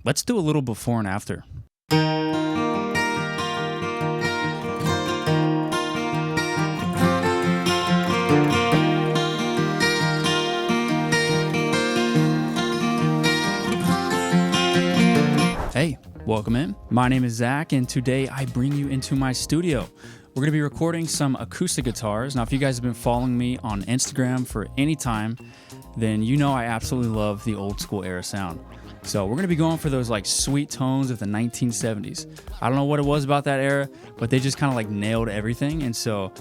let's do a little before and after. Hey, welcome in. My name is Zach, and today I bring you into my studio. We're going to be recording some acoustic guitars. Now, if you guys have been following me on Instagram for any time, then you know I absolutely love the old school era sound. So we're going to be going for those like sweet tones of the 1970s. I don't know what it was about that era, but they just kind of like nailed everything. And so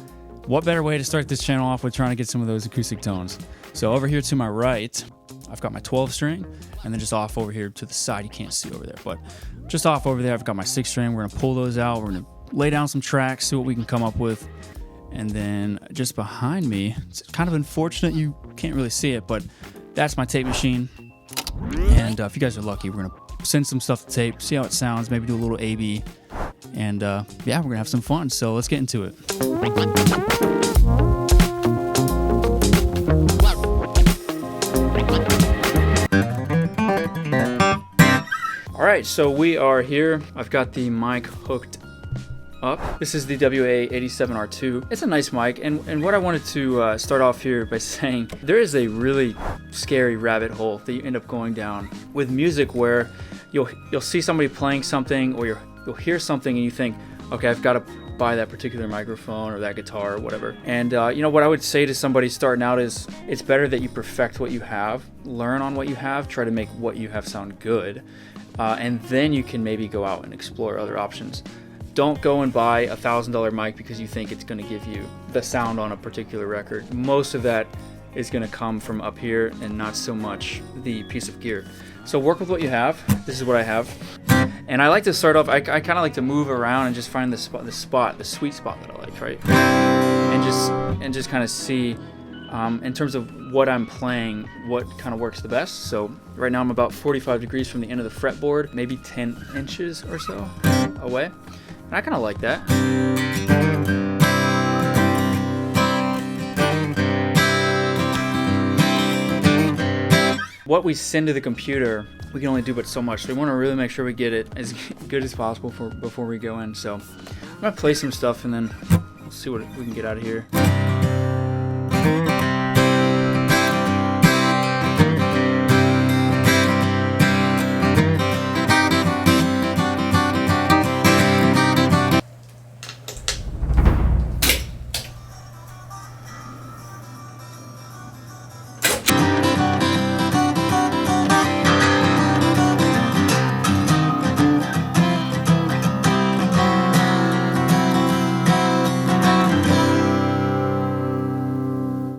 what better way to start this channel off with trying to get some of those acoustic tones? So over here to my right, I've got my 12 string, and then just off over here to the side, you can't see over there, but just off over there, I've got my 6 string. We're going to pull those out. We're going to lay down some tracks, see what we can come up with. And then just behind me, it's kind of unfortunate you can't really see it, but that's my tape machine. And if you guys are lucky, we're gonna send some stuff to tape, see how it sounds, maybe do a little A/B, and yeah, we're gonna have some fun. So let's get into it. All right, so we are here. I've got the mic hooked up. This is the WA87R2. It's a nice mic, and what I wanted to start off here by saying, there is a really scary rabbit hole that you end up going down with music, where you'll see somebody playing something, or you'll hear something and you think, okay, I've got to buy that particular microphone or that guitar or whatever. And you know what I would say to somebody starting out is, it's better that you perfect what you have, learn on what you have, try to make what you have sound good, and then you can maybe go out and explore other options. Don't go and buy a $1,000 mic because you think it's going to give you the sound on a particular record. Most of that is going to come from up here and not so much the piece of gear. So work with what you have. This is what I have. And I like to start off, I kind of like to move around and just find the sweet spot that I like, right? And just kind of see, in terms of what I'm playing, what kind of works the best. So right now I'm about 45 degrees from the end of the fretboard, maybe 10 inches or so away. And I kind of like that. What we send to the computer, we can only do but so much. So we want to really make sure we get it as good as possible before we go in. So I'm going to play some stuff, and then we'll see what we can get out of here.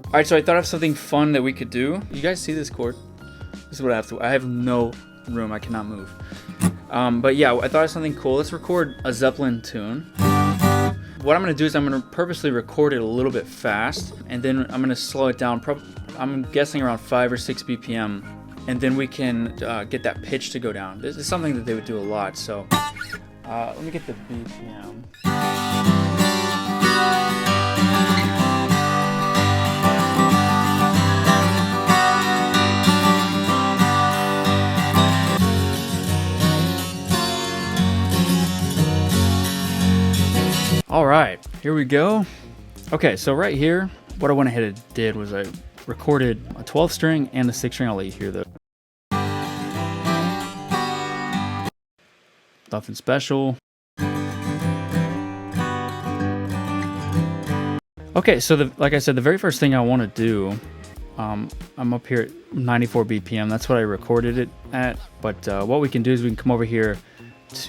All right, so I thought of something fun that we could do. You guys see this chord? This is what I have to. I have no room. I cannot move. But yeah, I thought of something cool. Let's record a Zeppelin tune. What I'm going to do is I'm going to purposely record it a little bit fast, and then I'm going to slow it down. I'm guessing around 5 or 6 BPM, and then we can get that pitch to go down. This is something that they would do a lot. So let me get the BPM. All right, here we go. Okay, so right here, what I went ahead and did was I recorded a 12 string and a 6 string. I'll let you hear that. Nothing special. Okay, so like I said, the very first thing I want to do, I'm up here at 94 BPM. That's what I recorded it at. But what we can do is we can come over here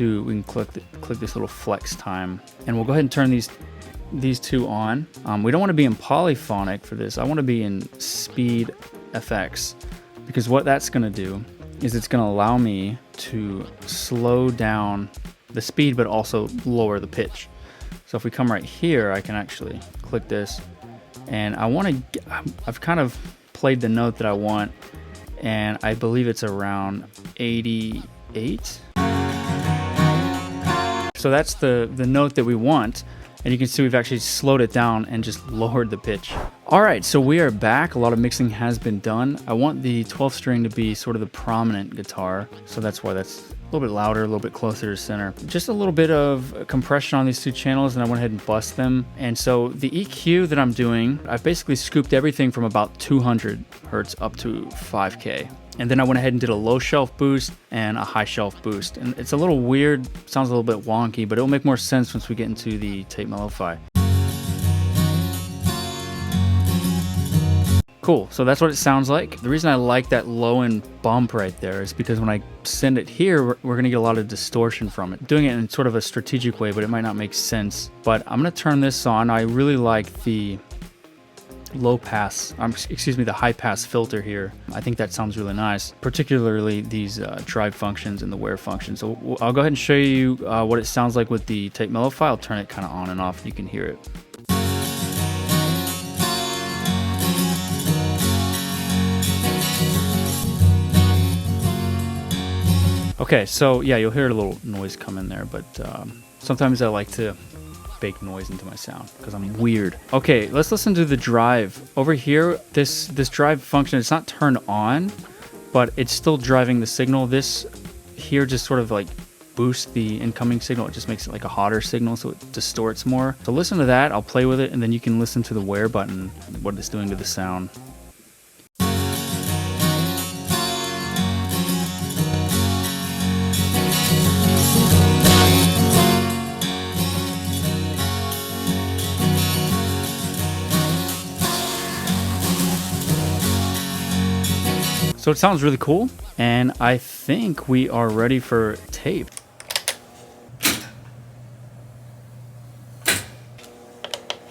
we can click this little flex time, and we'll go ahead and turn these two on. We don't want to be in polyphonic for this. I want to be in speed FX, because what that's going to do is it's going to allow me to slow down the speed but also lower the pitch. So if we come right here, I can actually click this, and I've kind of played the note that I want, and I believe it's around 88. So that's the note that we want, And you can see we've actually slowed it down and just lowered the pitch. All right, so we are back. A lot of mixing has been done. I want the 12th string to be sort of the prominent guitar, so that's why that's a little bit louder, a little bit closer to center. Just a little bit of compression on these two channels, and I went ahead and bust them. And so the EQ that I'm doing, I've basically scooped everything from about 200 hertz up to 5K. And then I went ahead and did a low shelf boost and a high shelf boost. And it's a little weird, sounds a little bit wonky, but it'll make more sense once we get into the tape Mello-Fi. Cool, so that's what it sounds like. The reason I like that low end bump right there is because when I send it here, we're gonna get a lot of distortion from it. Doing it in sort of a strategic way, but it might not make sense. But I'm gonna turn this on. I really like the low pass, the high pass filter here. I think that sounds really nice, particularly these drive functions and the wear function. So I'll go ahead and show you what it sounds like with the tape Mello-Fi. I'll turn it kind of on and off, you can hear it. Okay, so yeah, you'll hear a little noise come in there, but sometimes I like to bake noise into my sound because I'm weird. Okay, let's listen to the drive. Over here, this drive function, it's not turned on, but it's still driving the signal. This here just sort of like boosts the incoming signal. It just makes it like a hotter signal, so it distorts more. So listen to that, I'll play with it, and then you can listen to the wear button, what it's doing to the sound. So it sounds really cool, and I think we are ready for tape.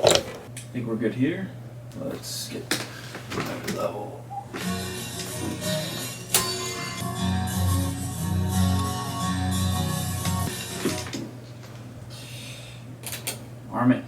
I think we're good here. Let's get level. Arm it.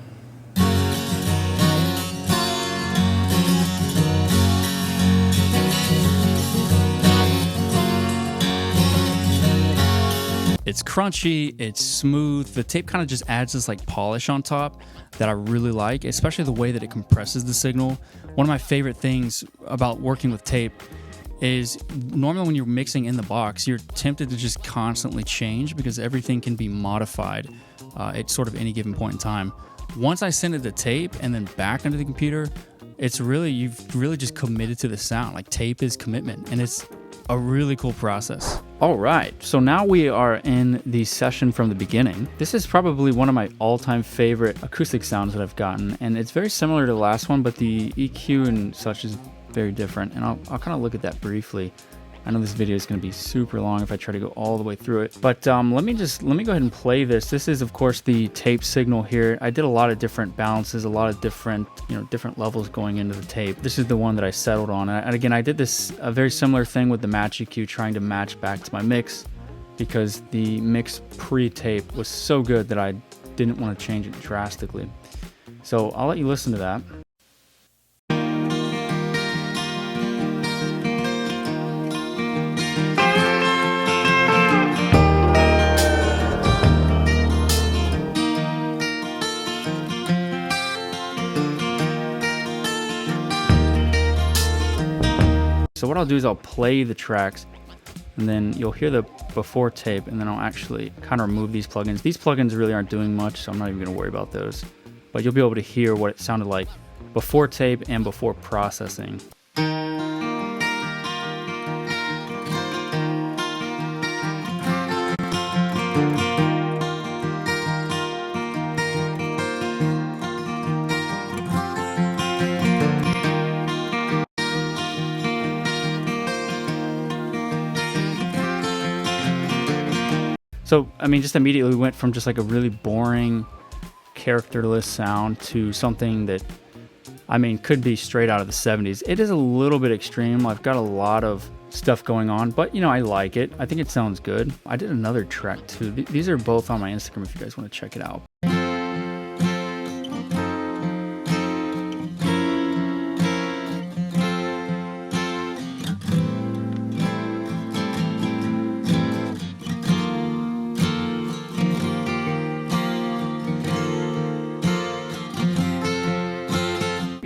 It's crunchy, it's smooth. The tape kind of just adds this like polish on top that I really like, especially the way that it compresses the signal. One of my favorite things about working with tape is normally when you're mixing in the box, you're tempted to just constantly change because everything can be modified at sort of any given point in time. Once I send it to tape and then back into the computer, it's really, you've really just committed to the sound. Like tape is commitment, and it's a really cool process. All right, so now we are in the session from the beginning. This is probably one of my all-time favorite acoustic sounds that I've gotten, and it's very similar to the last one, but the EQ and such is very different, and I'll kind of look at that briefly. I know this video is going to be super long if I try to go all the way through it, but let me go ahead and play this. This is of course the tape signal here. I did a lot of different balances, a lot of different, different levels going into the tape. This is the one that I settled on, and again, I did this a very similar thing with the match EQ, trying to match back to my mix because the mix pre-tape was so good that I didn't want to change it drastically. So I'll let you listen to that. So what I'll do is I'll play the tracks, and then you'll hear the before tape, and then I'll actually kind of remove these plugins. These plugins really aren't doing much, so I'm not even going to worry about those. But you'll be able to hear what it sounded like before tape and before processing. So, I mean, just immediately we went from just like a really boring, characterless sound to something that, I mean, could be straight out of the 70s. It is a little bit extreme. I've got a lot of stuff going on, but I like it. I think it sounds good. I did another track too. These are both on my Instagram if you guys want to check it out.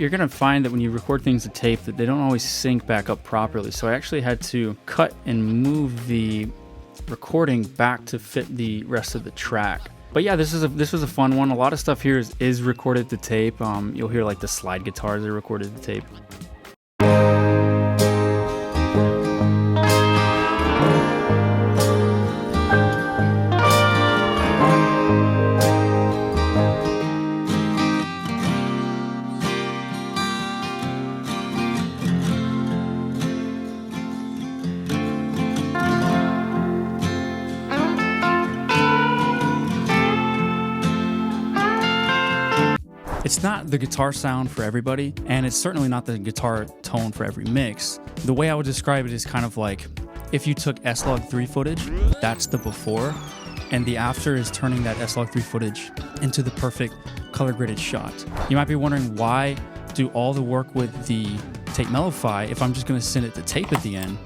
you're gonna find that when you record things to tape that they don't always sync back up properly. So I actually had to cut and move the recording back to fit the rest of the track. But yeah, this was a fun one. A lot of stuff here is recorded to tape. You'll hear like the slide guitars are recorded to tape. It's not the guitar sound for everybody, and it's certainly not the guitar tone for every mix. The way I would describe it is kind of like if you took S-Log3 footage, that's the before, and the after is turning that S-Log3 footage into the perfect color graded shot. You might be wondering, why do all the work with the tape Mellify if I'm just going to send it to tape at the end?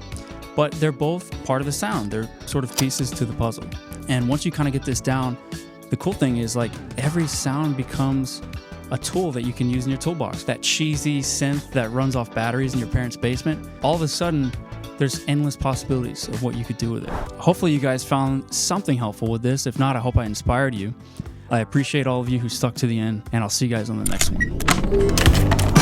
But they're both part of the sound. They're sort of pieces to the puzzle. And once you kind of get this down, the cool thing is like every sound becomes a tool that you can use in your toolbox. That cheesy synth that runs off batteries in your parents' basement, all of a sudden there's endless possibilities of what you could do with it. Hopefully you guys found something helpful with this. If not, I hope I inspired you. I appreciate all of you who stuck to the end, and I'll see you guys on the next one.